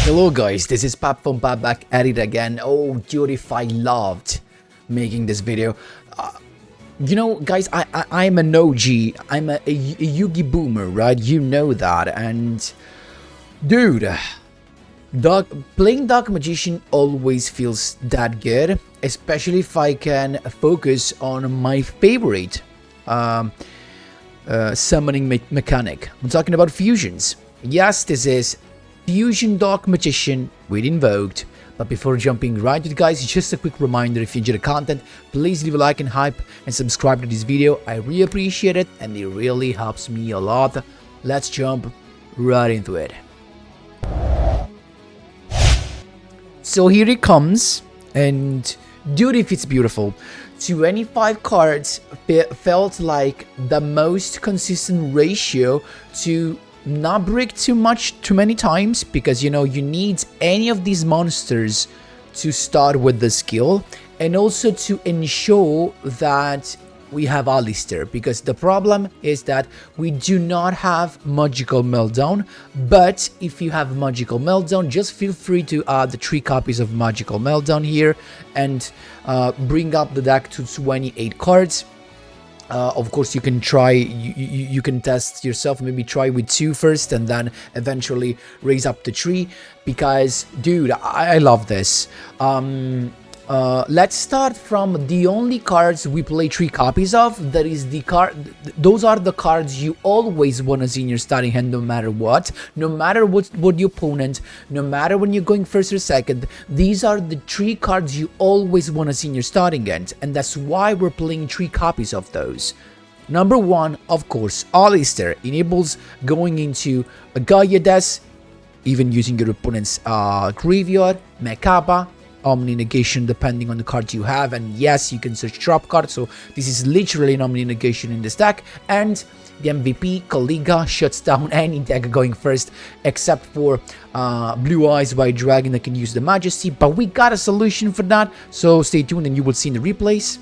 Hello guys, this is Pap from Pap back at it again. Oh dude, if I loved making this video. You know guys, I'm an OG, I'm a Yugi boomer, right? You know that. And dude, playing Dark Magician always feels that good, especially if I can focus on my favorite summoning mechanic. I'm talking about fusions. Yes, this is Fusion Dark Magician with Invoked. But before jumping right to it, guys, just a quick reminder: if you enjoy the content, please leave a like and hype and subscribe to this video. I really appreciate it and it really helps me a lot. Let's jump right into it. So here it comes, and dude, if it's beautiful. 25 cards felt like the most consistent ratio to not break too many times, because you know you need any of these monsters to start with the skill, and also to ensure that we have Alistair, because the problem is that we do not have Magical Meltdown. But if you have Magical Meltdown, just feel free to add the 3 copies of Magical Meltdown here and bring up the deck to 28 cards. Of course, you can try, you can test yourself, maybe try with 2 first and then eventually raise up to 3, because dude, I love this. Let's start from the only cards we play 3 copies of. That is the card, those are the cards you always want to see in your starting hand, no matter what the opponent, no matter when you're going first or second. These are the 3 cards you always want to see in your starting hand, and that's why we're playing 3 copies of those. Number 1, of course, Alistair enables going into a Gaia, even using your opponent's graveyard, Mekaba, Omni Negation, depending on the cards you have, and yes, you can search drop cards, so this is literally an Omni Negation in this deck. And the MVP, Kaliga, shuts down any deck going first, except for Blue Eyes White Dragon that can use the Majesty, but we got a solution for that, so stay tuned and you will see in the replays.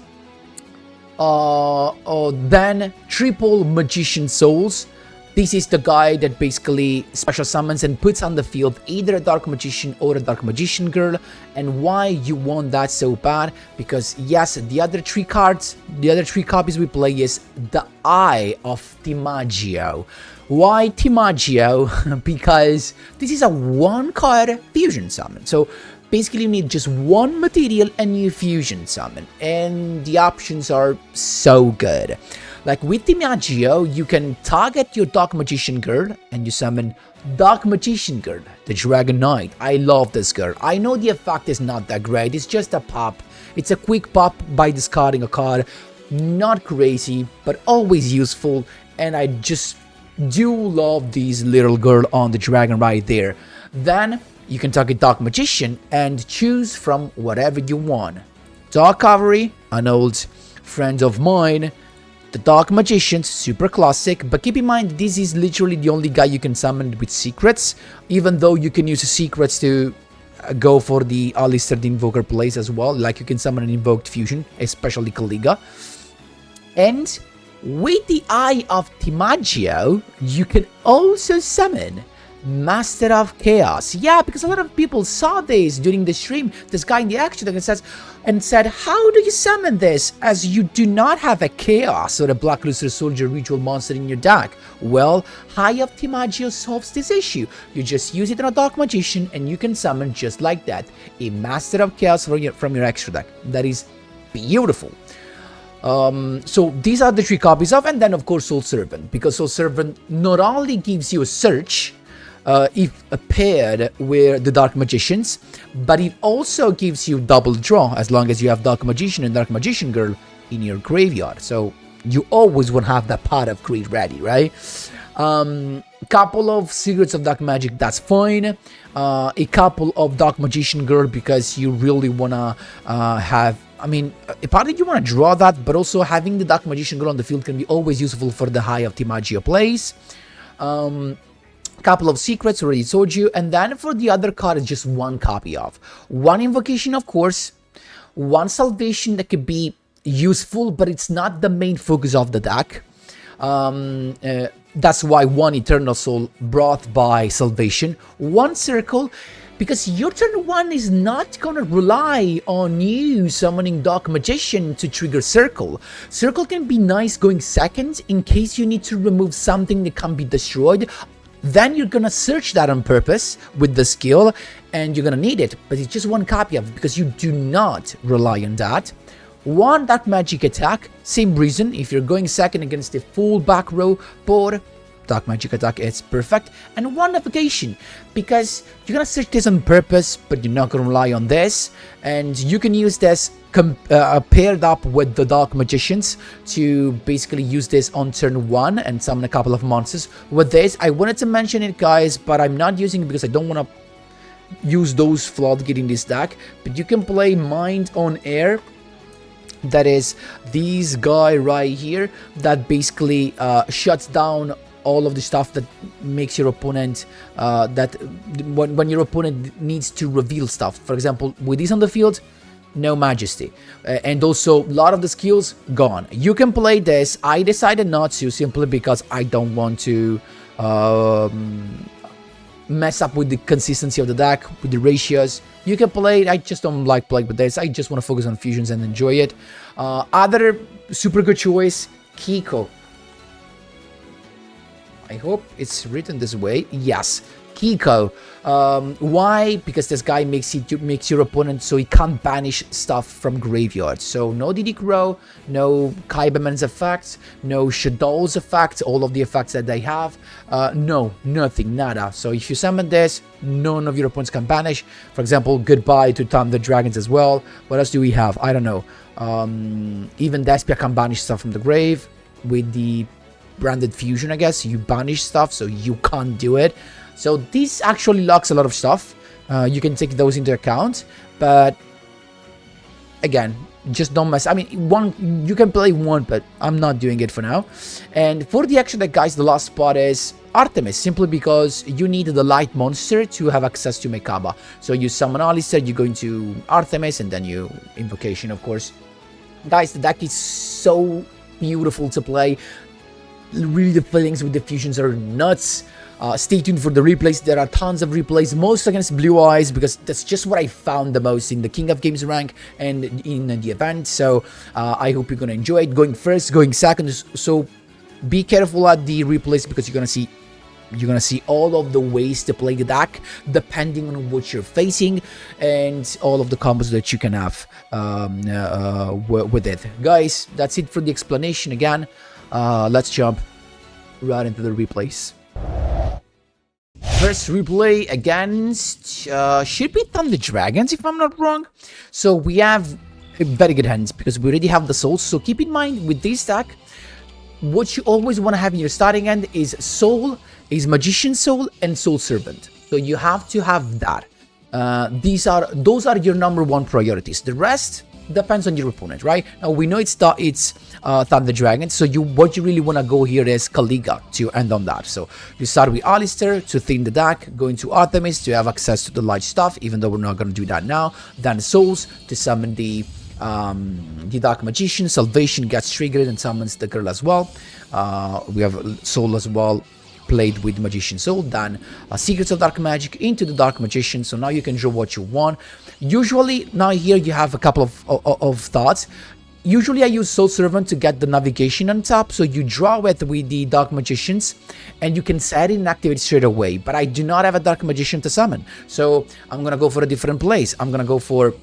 Then Triple Magician Souls. This is the guy that basically special summons and puts on the field either a Dark Magician or a Dark Magician Girl. And why you want that so bad? Because yes, the other 3 cards, the other 3 copies we play is the Eye of Yugioh. Why Yugioh? Because this is a 1-card fusion summon. So basically you need just 1 material and you fusion summon, and the options are so good. Like with Yugioh, you can target your Dark Magician Girl and you summon Dark Magician Girl, the Dragon Knight. I love this girl. I know the effect is not that great, it's just a pop. It's a quick pop by discarding a card. Not crazy, but always useful, and I just do love this little girl on the dragon right there. Then you can target Dark Magician and choose from whatever you want. Dark Cavalry, an old friend of mine. The Dark Magician, super classic, but keep in mind this is literally the only guy you can summon with secrets, even though you can use secrets to go for the Alistair the Invoker plays as well, like you can summon an Invoked Fusion, especially Kaliga. And with the Eye of Yugioh, you can also summon Master of Chaos. Yeah, because a lot of people saw this during the stream, this guy in the action and said, how do you summon this as you do not have a Chaos or a Black Luster Soldier ritual monster in your deck? Well, Eye of Yugioh solves this issue. You just use it on a Dark Magician and you can summon just like that a Master of Chaos from your extra deck. That is beautiful. So these are the 3 copies of, and then of course Soul Servant, because Soul Servant not only gives you a search if paired with the Dark Magicians, but it also gives you double draw as long as you have Dark Magician and Dark Magician Girl in your graveyard. So you always want to have that pot of Creed ready, right? Couple of Secrets of Dark Magic, that's fine. A couple of Dark Magician Girl, because you really want to have, I mean, partly you want to draw that, but also having the Dark Magician Girl on the field can be always useful for the Eye of Yugioh plays. Couple of secrets, already told you, and then for the other card, it's just 1 copy of. 1 invocation, of course, 1 salvation that could be useful, but it's not the main focus of the deck. That's why 1 Eternal Soul brought by Salvation. 1 Circle, because your turn 1 is not gonna rely on you summoning Dark Magician to trigger Circle. Circle can be nice going second in case you need to remove something that can be destroyed. Then you're gonna search that on purpose with the skill, and you're gonna need it. But it's just one caveat, because you do not rely on that. One Dark Magic attack, same reason. If you're going second against the full back row board, Dark Magic attack is perfect. And one navigation, because you're gonna search this on purpose, but you're not gonna rely on this. And you can use this paired up with the Dark Magicians to basically use this on turn 1 and summon a couple of monsters. With this, I wanted to mention it, guys, but I'm not using it because I don't want to use those floodgate in this deck. But you can play Mind on Air. That is this guy right here that basically shuts down all of the stuff that makes your opponent, when your opponent needs to reveal stuff. For example, with this on the field, no Majesty. And also, a lot of the skills gone. You can play this. I decided not to, simply because I don't want to mess up with the consistency of the deck, with the ratios. You can play it. I just don't like playing with this. I just want to focus on fusions and enjoy it. Other super good choice, Kiko. I hope it's written this way. Yes, Kiko. Why? Because this guy makes your opponent so he can't banish stuff from graveyard. So no DD Crow, no Kaibaman's effects, no Shadow's effects, all of the effects that they have. No, nothing, nada. So if you summon this, none of your opponents can banish. For example, goodbye to Thunder Dragons as well. What else do we have? I don't know. Even Despia can banish stuff from the grave. With the branded fusion, I guess, you banish stuff, so you can't do it. So this actually locks a lot of stuff. You can take those into account, but again, just don't mess. I mean, you can play one, but I'm not doing it for now. And for the action deck, guys, the last spot is Artemis, simply because you need the light monster to have access to Mekaba. So you summon Alistair, you go into Artemis, and then you Invocation, of course. Guys, the deck is so beautiful to play. Really, the feelings with the fusions are nuts. Stay tuned for the replays. There are tons of replays, most against Blue Eyes, because that's just what I found the most in the King of Games rank and in the event. So I hope you're gonna enjoy it. Going first, going second. So be careful at the replays, because you're gonna see all of the ways to play the deck depending on what you're facing and all of the combos that you can have with it. Guys, that's it for the explanation. Again, let's jump right into the replays. First replay against should be Thunder Dragons, if I'm not wrong. So we have very good hands because we already have the souls. So keep in mind with this deck, what you always want to have in your starting end is Soul, is Magician Soul, and Soul Servant. So you have to have that. Those are your number one priorities. The rest depends on your opponent, right? Now we know it's Thunder Dragon, so what you really want to go here is Kaliga to end on that. So you start with Alistair to thin the deck, go into Artemis to have access to the light stuff, even though we're not going to do that now. Then Souls to summon the Dark Magician. Salvation gets triggered and summons the girl as well. We have Soul as well, played with Magician Soul. Then Secrets of Dark Magic into the Dark Magician. So now you can draw what you want. Usually, now here you have a couple of thoughts. Usually I use Soul Servant to get the navigation on top, so you draw it with the Dark Magicians, and you can set it and activate straight away. But I do not have a Dark Magician to summon, so I'm gonna go for a different place. I'm gonna go for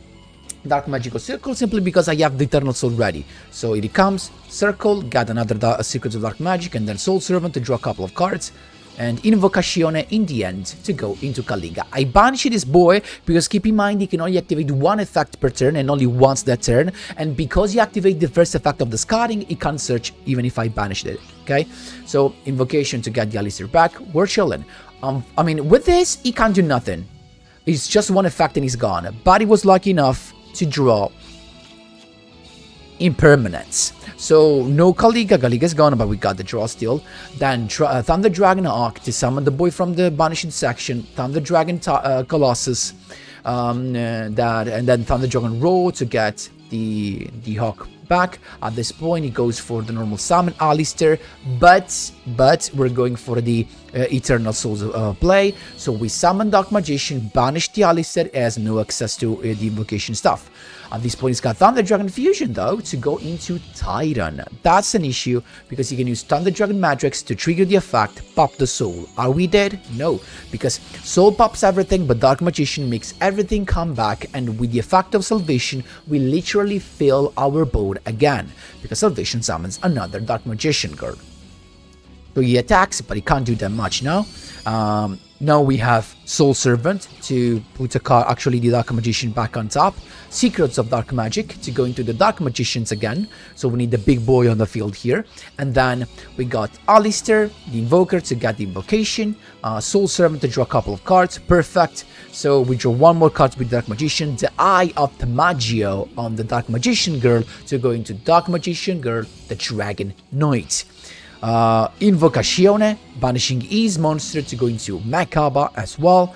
Dark Magical Circle, simply because I have the Eternal Soul ready. So it comes, Circle, get another Secrets of Dark Magic, and then Soul Servant to draw a couple of cards, and Invocazione in the end to go into Kaliga. I banish this boy because keep in mind he can only activate one effect per turn and only once that turn, and because you activate the first effect of the scarring, it can't search even if I banished it, okay? So Invocation to get the Alistair back, we're chilling. I mean, with this, he can't do nothing. It's just one effect and he's gone, but he was lucky enough to draw Impermanence. So no Kaliga, Kaliga's gone, but we got the draw still. Then Thunder Dragon Arc to summon the boy from the Banishing section. Thunder Dragon Colossus, and then Thunder Dragon Roar to get the Hawk back. At this point, he goes for the normal summon Alistair, but we're going for the Eternal Souls play. So we summon Dark Magician, banish the Alistair, has no access to the invocation stuff. At this point, he's got Thunder Dragon Fusion, though, to go into Titan. That's an issue, because he can use Thunder Dragon Matrix to trigger the effect, pop the soul. Are we dead? No, because soul pops everything, but Dark Magician makes everything come back, and with the effect of Salvation, we literally fill our board again, because Salvation summons another Dark Magician girl. So he attacks, but he can't do that much now. Now we have Soul Servant to put a card, actually the Dark Magician back on top. Secrets of Dark Magic to go into the Dark Magicians again. So we need the big boy on the field here. And then we got Alistair, the Invoker, to get the Invocation. Soul Servant to draw a couple of cards. Perfect. So we draw one more card with Dark Magician. The Eye of the Yugioh on the Dark Magician girl to go into Dark Magician girl, the Dragon Knight. Invocation, banishing his monster to go into Makaba as well.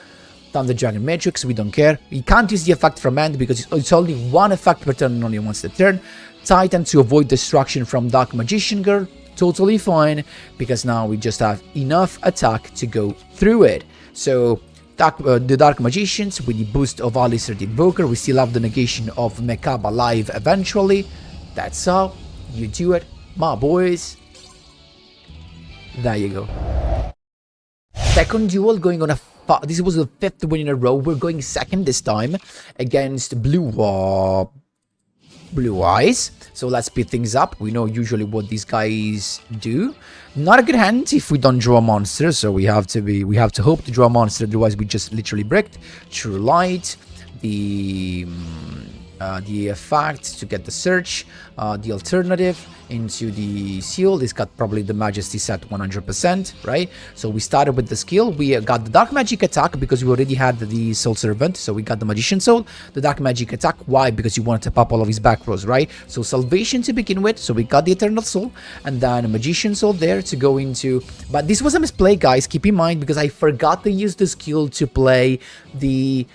Thunder Dragon Matrix, we don't care. We can't use the effect from end because it's only one effect per turn and only once a turn. Titan to avoid destruction from Dark Magician girl, totally fine, because now we just have enough attack to go through it. So the Dark Magicians with the boost of Alistair the Invoker, we still have the negation of Makaba live eventually. That's how you do it, my boys. There you go. Second duel going on this was the 5th win in a row. We're going second this time against Blue Eyes. So let's speed things up. We know usually what these guys do. Not a good hand if we don't draw a monster. So we have to hope to draw a monster. Otherwise, we just literally bricked. True Light, the effect to get the search, the alternative into the seal. It's got probably the Majesty set 100%, right? So we started with the skill. We got the Dark Magic attack because we already had the Soul Servant. So we got the Magician Soul, the Dark Magic attack. Why? Because you wanted to pop all of his back rows, right? So Salvation to begin with. So we got the Eternal Soul and then a Magician Soul there to go into. But this was a misplay, guys. Keep in mind, because I forgot to use the skill to play the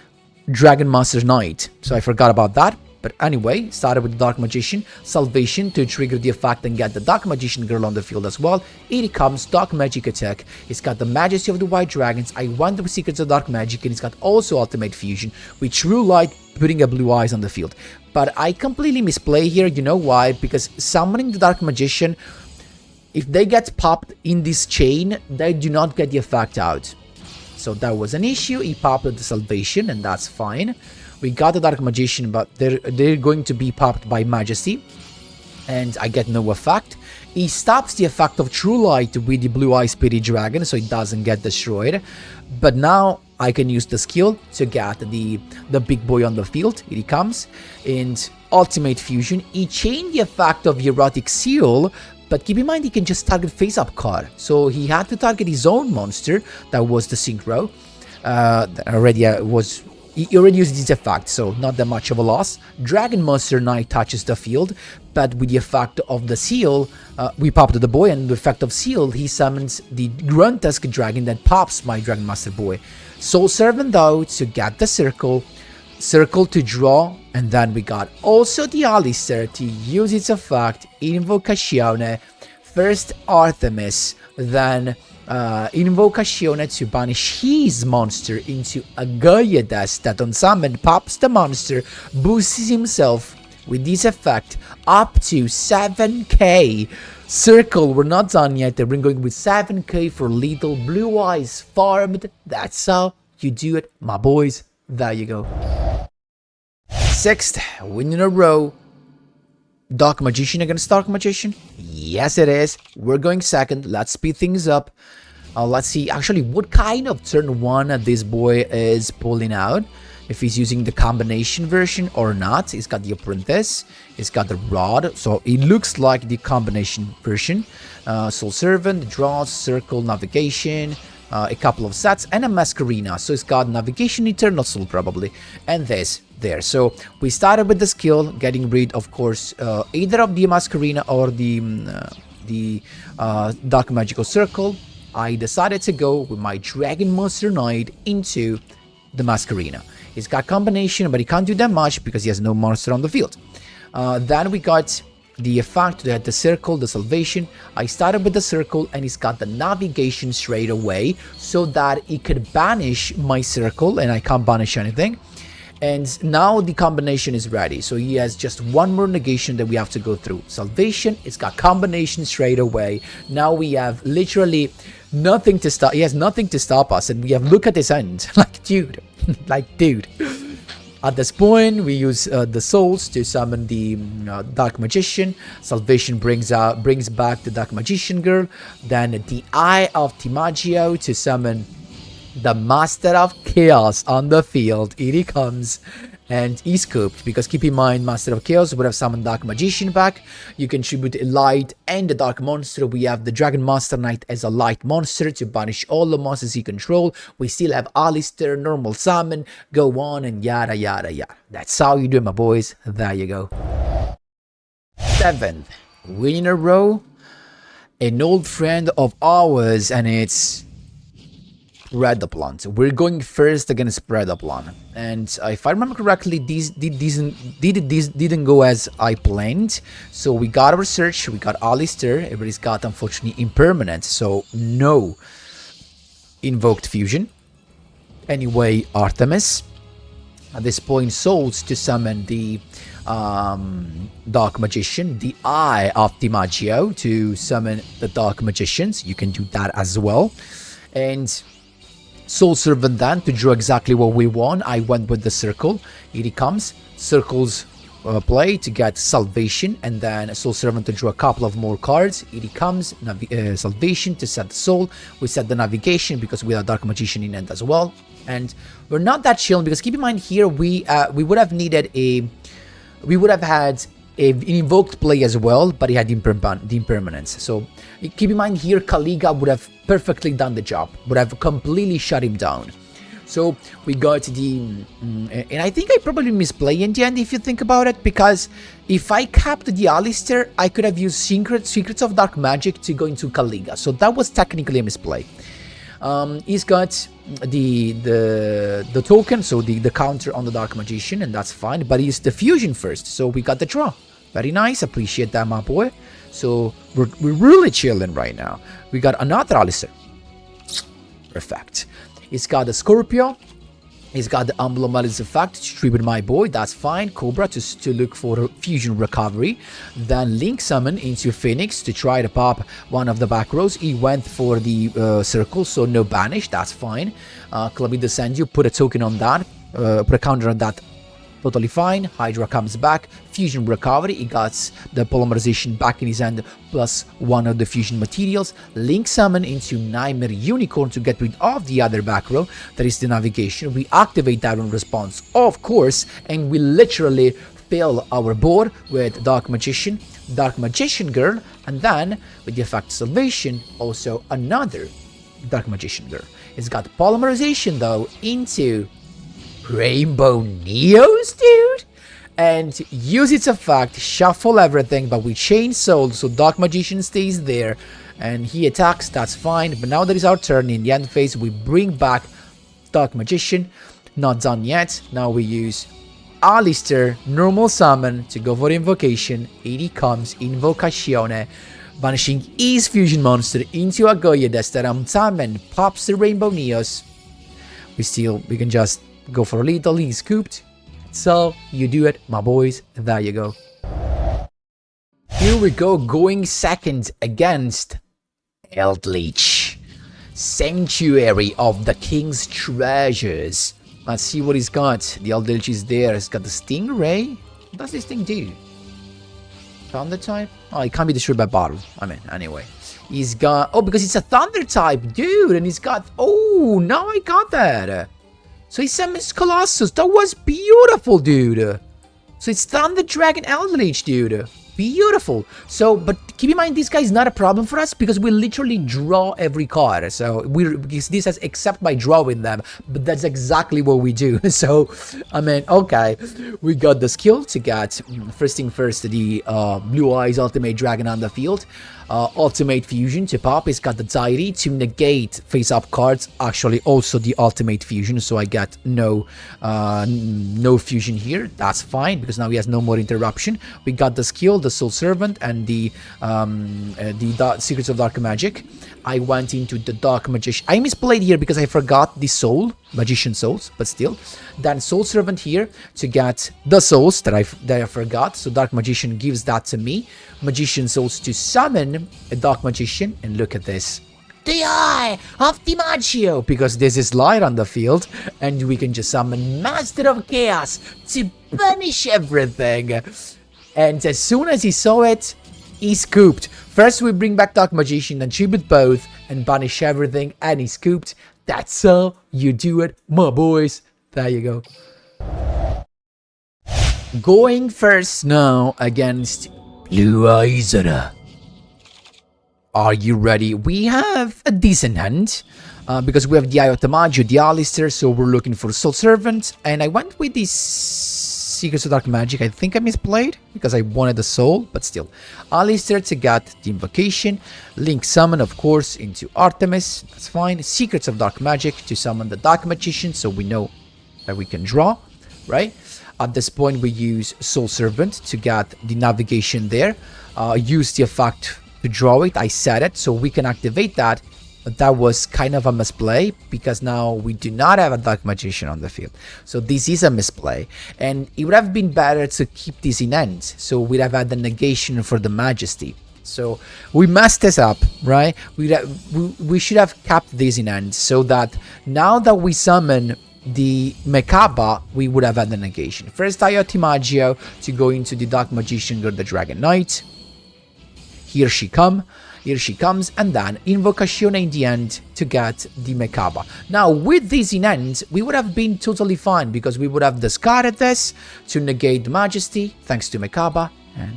Dragon Master Knight. So I forgot about that. But anyway, started with the Dark Magician, Salvation to trigger the effect and get the Dark Magician girl on the field as well. Here it comes, Dark Magic attack. It's got the Majesty of the White Dragons. I want the Secrets of Dark Magic, and it's got also Ultimate Fusion with True Light, putting a Blue Eyes on the field. But I completely misplay here. You know why? Because summoning the Dark Magician, if they get popped in this chain, they do not get the effect out. So that was an issue. He popped the Salvation, and that's fine. We got the Dark Magician, but they're going to be popped by Majesty, and I get no effect. He stops the effect of True Light with the Blue Eye Spirit Dragon, so it doesn't get destroyed. But now I can use the skill to get the big boy on the field. Here he comes. And Ultimate Fusion, he chained the effect of Erotic Seal, but keep in mind he can just target face-up card. So he had to target his own monster, that was the Synchro. He already used this effect, so not that much of a loss. Dragon Master Knight touches the field, but with the effect of the Seal, we popped the boy, and the effect of Seal, he summons the Gruntusk Dragon that pops my Dragon Master boy. Soul Servant, though, to get the Circle to draw, and then we got also the Alistair to use its effect, Invocation, first Artemis, then Invocation to banish his monster into a Gaiadas that on summon pops the monster, boosts himself with this effect up to 7k. Circle, we're not done yet, we're going with 7k for Little Blue Eyes farmed. That's how you do it, my boys. There you go. 6th win in a row. Dark Magician against Dark Magician? Yes, it is. We're going second. Let's speed things up. Let's see actually what kind of turn 1 this boy is pulling out. If he's using the combination version or not. He's got the Apprentice. He's got the Rod. So it looks like the combination version. Soul Servant, Draws, Circle, Navigation, a couple of sets, and a Masquerina. So it's got Navigation, Eternal Soul probably, and this there. So we started with the skill, getting rid, of course, either of the Masquerina or the Dark Magical Circle. I decided to go with my Dragon Master Knight into the Masquerina. He's got combination, but he can't do that much because he has no monster on the field. Then we got the effect that the circle, the salvation, I started with the circle and it's got the navigation straight away so that it could banish my circle and I can't banish anything. And now the combination is ready. So he has just one more negation that we have to go through. Salvation, it's got combination straight away. Now we have literally nothing to stop. He has nothing to stop us. And we have, look at his end. Like, dude. Like, dude. At this point, we use the souls to summon the Dark Magician. Salvation brings back the Dark Magician girl. Then the Eye of yugioh to summon the Master of Chaos on the field. Here he comes. And he's scooped, because keep in mind, Master of Chaos would have summoned Dark Magician back. You can tribute a light and a dark monster. We have the Dragon Master Knight as a light monster to banish all the monsters he control. We still have Alistair, normal summon, go on and yada yada yada. That's how you do it, my boys. There you go. 7th win in a row. An old friend of ours, and it's Predaplant. We're going first against Predaplant, and if I remember correctly, these didn't go as I planned. So we got our search, we got Alistair, everybody's got unfortunately impermanent, so no invoked fusion. Anyway, Artemis. At this point, souls to summon the Dark Magician, the Eye of yugioh to summon the Dark Magicians. You can do that as well. And Soul Servant then to draw exactly what we want. I went with the circle. Here he comes. Circles play to get Salvation, and then Soul Servant to draw a couple of more cards. Here he comes. Salvation to set the soul. We set the navigation because we have Dark Magician in end as well. And we're not that chilling because keep in mind here we would have needed we would have had an invoked play as well, but he had the impermanence. So keep in mind here, Kaliga would have perfectly done the job, would have completely shut him down. So we got the, and I think I probably misplay in the end if you think about it, because if I capped the Alistair, I could have used Secrets of Dark Magic to go into Kaliga. So that was technically a misplay. He's got the token, so the counter on the Dark Magician, and that's fine, but he's the fusion first, so we got the draw. Very nice, appreciate that, my boy. So we're really chilling right now. We got another Alistair. Perfect. He's got the Scorpio. He's got the Emblem Malice effect to tribute my boy, that's fine. Cobra to look for fusion recovery. Then Link summon into Phoenix to try to pop one of the back rows. He went for the circle, so no banish, that's fine. Clamida send you, put a token on that, put a counter on that. Totally fine. Hydra comes back. Fusion recovery. He got the polymerization back in his hand plus one of the fusion materials. Link summon into Nightmare Unicorn to get rid of the other back row. That is the navigation. We activate that in response, of course, and we literally fill our board with Dark Magician, Dark Magician Girl, and then with the effect Salvation, also another Dark Magician Girl. It's got polymerization though into Rainbow Neos, dude, and use its effect, shuffle everything, but we change soul, so Dark Magician stays there, and he attacks, that's fine. But now that is our turn. In the end phase, we bring back Dark Magician, not done yet. Now we use Alistair, normal summon, to go for invocation. Here he comes, Invocazione, banishing his fusion monster into a Goya Desteram summon, pops the Rainbow Neos. We can just go for a little, he's scooped. So you do it, my boys. There you go. Here we go, going second against Eldlich, Sanctuary of the King's Treasures. Let's see what he's got. The Eldlich is there. He's got the Stingray. What does this thing do? Thunder type? Oh, it can't be destroyed by battle. I mean, anyway. He's got, oh, because it's a Thunder type, dude. And he's got, oh, now I got that. So he summons Colossus. That was beautiful, dude. So it's Thunder Dragon Eldlich, dude. Beautiful. So, but keep in mind, this guy is not a problem for us because we literally draw every card. So this has except by drawing them, but that's exactly what we do. So, I mean, okay, we got the skill to get first thing first, the Blue Eyes Ultimate Dragon on the field. Ultimate Fusion to pop. It's got the Deity to negate face-up cards. Actually, also the Ultimate Fusion, so I get no fusion here. That's fine because now he has no more interruption. We got the skill killed the Soul Servant and the Secrets of Dark Magic, I went into the Dark Magician. I misplayed here because I forgot the Soul, Magician Souls, but still. Then Soul Servant here to get the Souls that I forgot. So Dark Magician gives that to me. Magician Souls to summon a Dark Magician. And look at this. The Eye of the Yugioh, because this is light on the field, and we can just summon Master of Chaos to punish everything. And as soon as he saw it, he scooped. First we bring back Dark Magician, then tribute both, and banish everything, and he scooped. That's how you do it, my boys. There you go. Going first now against Blue Eyes. Are you ready? We have a decent hand, because we have the Eye of the Yugioh, the Alistair, so we're looking for Soul Servant, and I went with this Secrets of Dark Magic. I think I misplayed, because I wanted the Soul, but still. Alistair to get the Invocation, Link Summon, of course, into Artemis, that's fine. Secrets of Dark Magic to summon the Dark Magician, so we know that we can draw, right? At this point, we use Soul Servant to get the navigation there, use the effect to draw it. I said it, so we can activate that. But that was kind of a misplay, because now we do not have a Dark Magician on the field. So this is a misplay, and it would have been better to keep this in end, so we'd have had the negation for the Majesty. So we messed this up, right? We should have kept this in end, so that now that we summon the Mekaba, we would have had the negation. First Eye of the Yugioh to go into the Dark Magician Girl, the Dragon Knight. Here she comes, and then Invocation in the end to get the Mekaba. Now, with this in end, we would have been totally fine, because we would have discarded this to negate the Majesty, thanks to Mekaba,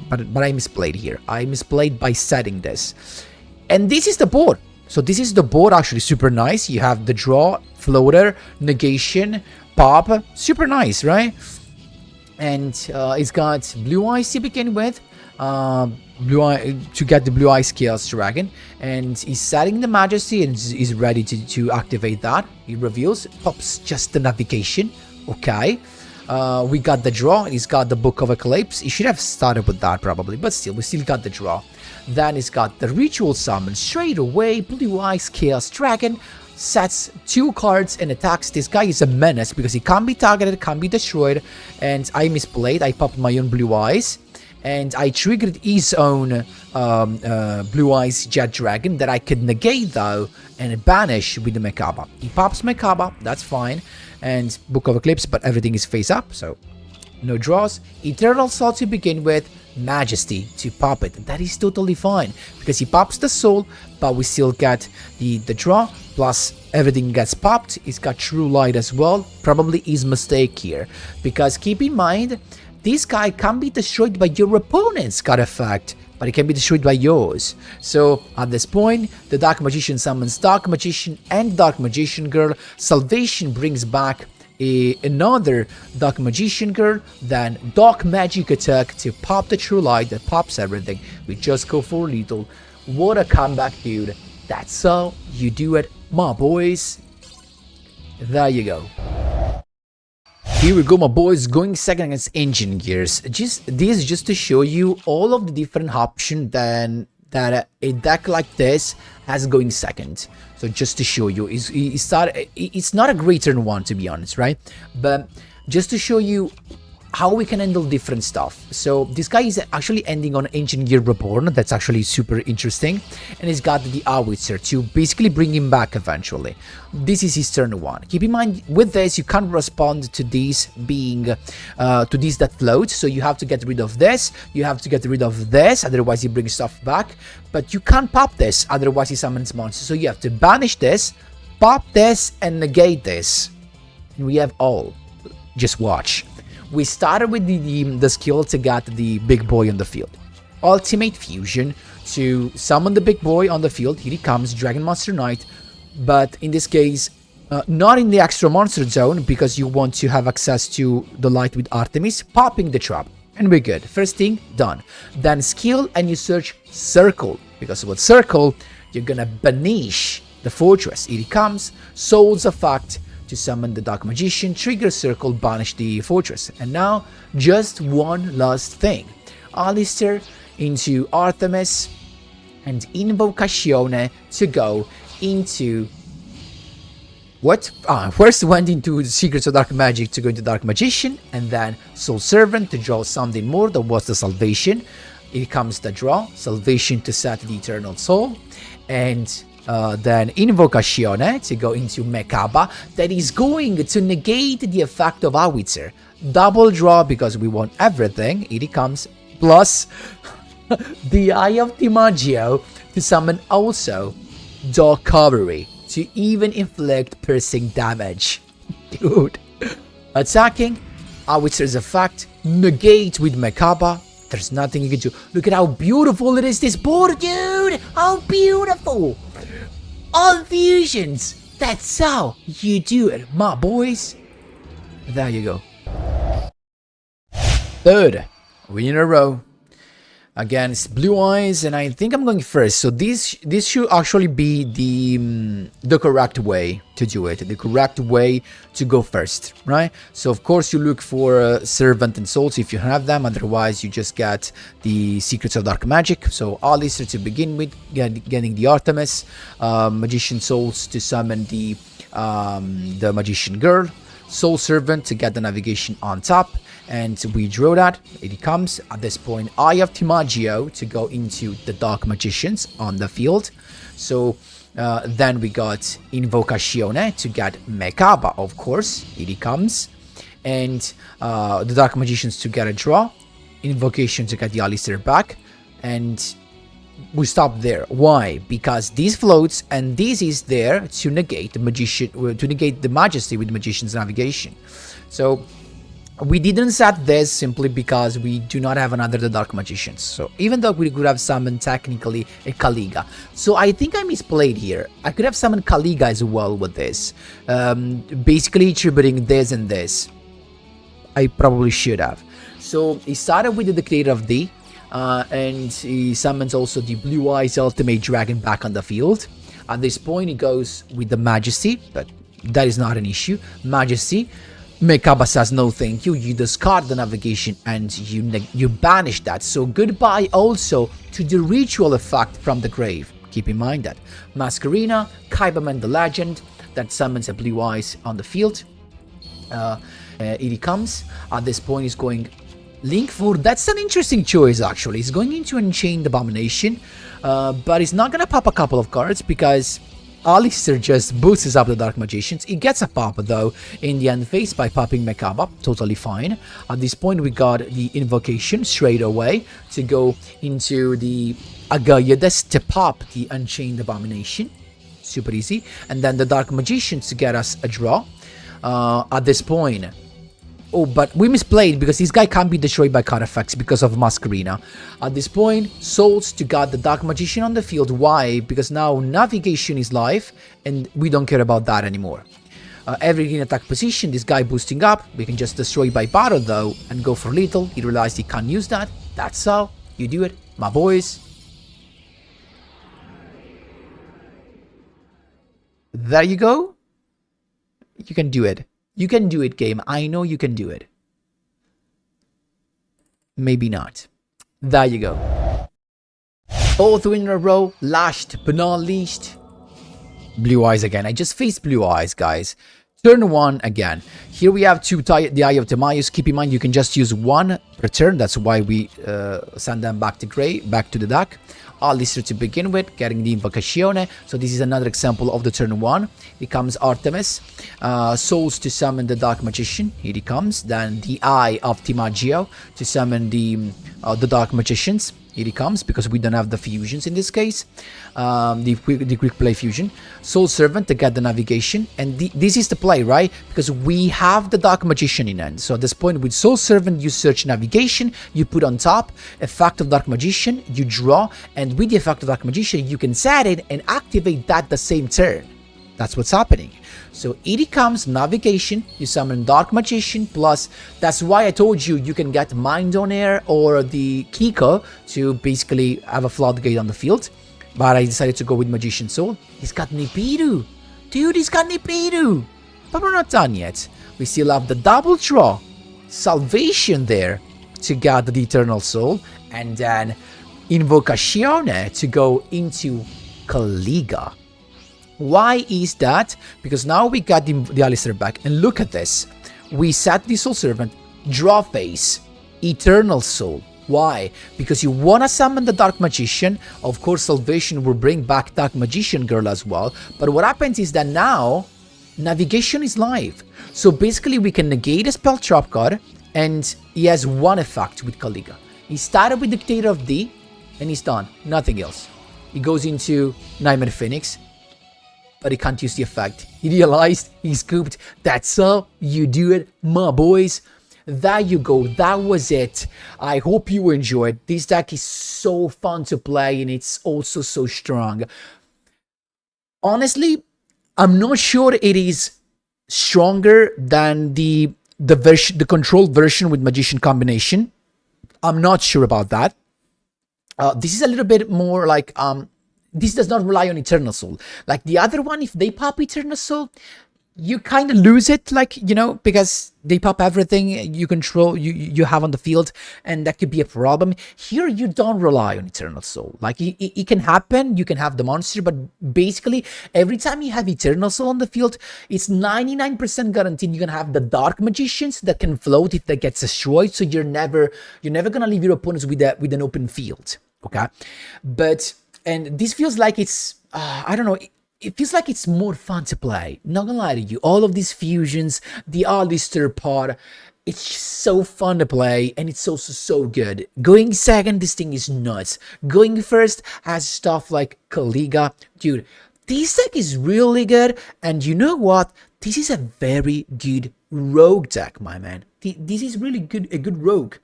but I misplayed here. I misplayed by setting this. And this is the board. So this is the board, actually super nice. You have the draw, floater, negation, pop, super nice, right? And it's got Blue Eyes to begin with. Blue Eye to get the Blue Eyes Chaos Dragon, and he's setting the Majesty and is ready to activate that. He reveals, pops just the navigation. Okay, we got the draw, and he's got the Book of Eclipse. He should have started with that probably, but still, we still got the draw. Then he's got the Ritual Summon straight away. Blue Eyes Chaos Dragon sets 2 cards and attacks. This guy is a menace because he can't be targeted, can't be destroyed, and I misplayed. I popped my own Blue Eyes, and I triggered his own Blue Eyes Jet Dragon that I could negate though and banish with the Mekaba. He pops Mekaba, that's fine, and Book of Eclipse, but everything is face up, so no draws. Eternal Soul to begin with, Majesty to pop it. That is totally fine, because he pops the Soul, but we still get the draw, plus everything gets popped. He's got True Light as well, probably his mistake here, because keep in mind, this guy can be destroyed by your opponent's card effect, but it can be destroyed by yours. So at this point, the Dark Magician summons Dark Magician and Dark Magician Girl. Salvation brings back another Dark Magician Girl, then Dark Magic Attack to pop the True Light that pops everything. We just go for lethal. What a comeback, dude. That's how you do it, my boys. There you go. Here we go, my boys, going second against Engine Gears. Just to show you all of the different options that a deck like this has going second. So just to show you, it's not a great turn one, to be honest, right? But just to show you how we can handle different stuff. So this guy is actually ending on Engine Gear Reborn. That's actually super interesting. And he's got the Howitzer to basically bring him back eventually. This is his turn one. Keep in mind, with this, you can't respond to these being, to these that float. So you have to get rid of this. You have to get rid of this. Otherwise, he brings stuff back. But you can't pop this. Otherwise, he summons monsters. So you have to banish this, pop this, and negate this. And we have all. Just watch. We started with the skill to get the big boy on the field. Ultimate Fusion to summon the big boy on the field. Here he comes, Dragon Monster Knight. But in this case, not in the extra monster zone, because you want to have access to the light with Artemis. Popping the trap. And we're good. First thing, done. Then skill, and you search Circle. Because with Circle, you're gonna banish the fortress. Here he comes, Soul's Effect to summon the Dark Magician, trigger Circle, banish the fortress. And now, just one last thing. Alistair into Artemis, and Invocation to go into what? First went into Secrets of Dark Magic to go into Dark Magician, and then Soul Servant to draw something more. That was the Salvation. It comes the draw, Salvation to set the Eternal Soul, and then Invocation to go into Mekaba. That is going to negate the effect of Howitzer. Double draw because we want everything. It comes plus the Eye of Yugioh to summon also Dog Cavalry to even inflict piercing damage. Dude. Attacking, Howitzer's effect, negate with Mekaba. There's nothing you can do. Look at how beautiful it is, this board, dude! How beautiful! All fusions! That's how you do it, my boys. There you go. Third win in a row against Blue Eyes, and I think I'm going first. So this should actually be the correct way to do it, the correct way to go first, right? So of course you look for Servant and Souls if you have them, otherwise you just get the Secrets of Dark Magic. So Alistair to begin with, getting the Artemis, Magician Souls to summon the Magician Girl, Soul Servant to get the Navigation on top. And we draw that. It comes at this point Eye of Yugioh to go into the Dark Magicians on the field. So then we got Invocation to get Mekaba, of course. It comes. And the Dark Magicians to get a draw. Invocation to get the Alistair back. And we stop there. Why? Because this floats and this is there to negate the magician, to negate the majesty with Magician's Navigation. So we didn't set this simply because we do not have another the Dark Magicians. So even though we could have summoned technically a Kaliga. So I think I misplayed here. I could have summoned Kaliga as well with this. Basically attributing this and this. I probably should have. So he started with the Dictator of D. And he summons also the Blue Eyes Ultimate Dragon back on the field. At this point he goes with the Majesty. But that is not an issue. Majesty. Mekaba says no thank you, you discard the Navigation and you banish that. So goodbye also to the ritual effect from the grave. Keep in mind that. Masquerina, Kaibaman the Legend, that summons a Blue Eyes on the field. It comes. At this point he's going Link 4. That's an interesting choice actually. He's going into Unchained Abomination. But he's not gonna pop a couple of cards because Alistair just boosts up the Dark Magicians. He gets a pop though in the end phase by popping Mekaba, totally fine. At this point we got the Invocation straight away to go into the Agayades to pop the Unchained Abomination. Super easy. And then the Dark Magicians to get us a draw. At this point, oh, but we misplayed because this guy can't be destroyed by card effects because of Masquerina. At this point, Souls to got the Dark Magician on the field. Why? Because now Navigation is live and we don't care about that anymore. Every in attack position, this guy boosting up. We can just destroy by battle though and go for lethal. He realized he can't use that. That's how you do it, my boys. There you go. You can do it. You can do it, game. I know you can do it. Maybe not. There you go. Fourth win in a row. Last but not least, Blue Eyes again. I just faced Blue Eyes, guys. Turn 1 again. Here we have the Eye of Timaeus. Keep in mind you can just use one per turn. That's why we send them back to gray, back to the deck. Alistair to begin with, getting the Invocation. So this is another example of the turn 1. It comes Artemis. Souls to summon the Dark Magician. Here he comes. Then the Eye of Yugioh to summon the Dark Magicians. Here he comes, because we don't have the fusions in this case. The quick play fusion. Soul Servant to get the Navigation. And this is the play, right? Because we have the Dark Magician in end. So at this point with Soul Servant, you search Navigation, you put on top effect of Dark Magician, you draw, and with the effect of Dark Magician, you can set it and activate that the same turn. That's what's happening. So it comes Navigation, you summon Dark Magician, plus that's why I told you can get Mind on Air or the Kiko to basically have a floodgate on the field. But I decided to go with Magician Soul. He's got Nibiru. Dude, he's got Nibiru. But we're not done yet. We still have the double draw. Salvation there. to gather the Eternal Soul, and then Invocazione to go into Caliga. Why is that? Because now we got the Alistair back, and look at this. We set the Soul Servant, draw phase, Eternal Soul. Why? Because you want to summon the Dark Magician. Of course, Salvation will bring back Dark Magician Girl as well. But what happens is that now, Navigation is live. So basically, we can negate a spell trap card, and he has one effect with Caliga. He started with Dictator of D, and he's done. Nothing else. He goes into Nightmare Phoenix, but he can't use the effect. He realized, he scooped. That's how you do it, my boys. There you go, that was it. I hope you enjoyed. This deck is so fun to play, and it's also so strong. Honestly, I'm not sure it is stronger than the controlled version with Magician combination. I'm not sure about that. This is a little bit more like this does not rely on Eternal Soul. Like the other one, if they pop Eternal Soul, you kind of lose it, like, you know, because they pop everything you control, you have on the field, and that could be a problem. Here, you don't rely on Eternal Soul. Like, it can happen, you can have the monster, but basically, every time you have Eternal Soul on the field, it's 99% guaranteed you're gonna have the Dark Magicians that can float if that gets destroyed, so you're never gonna leave your opponents with an open field, okay? And this feels like it's, I don't know, it feels like it's more fun to play. Not gonna lie to you, all of these fusions, the Alistair part, it's just so fun to play, and it's also so good. Going second, this thing is nuts. Going first has stuff like Caliga. Dude, this deck is really good, and you know what? This is a very good rogue deck, my man. This is really good, a good rogue.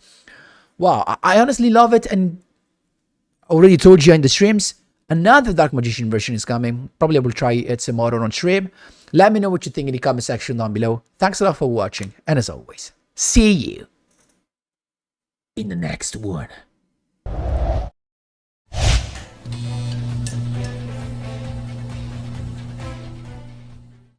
Wow, I honestly love it, and already told you in the streams, another Dark Magician version is coming. Probably I will try it tomorrow on stream. Let me know what you think in the comment section down below. Thanks a lot for watching, and as always, see you in the next one.